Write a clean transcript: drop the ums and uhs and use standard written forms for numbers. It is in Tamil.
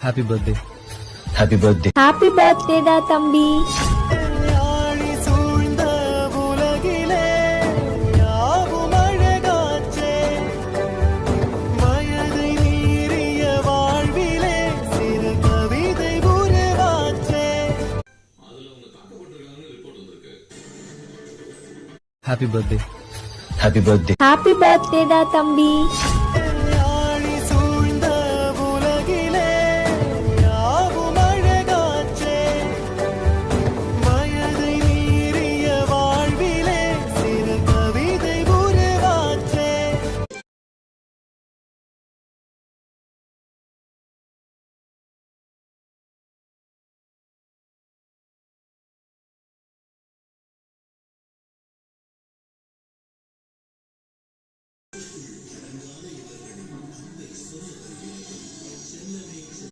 Happy birthday. Happy birthday. Happy பர்த்டேடா தம்பி. Happy birthday. Happy birthday. Happy பர்த்டேடா தம்பி.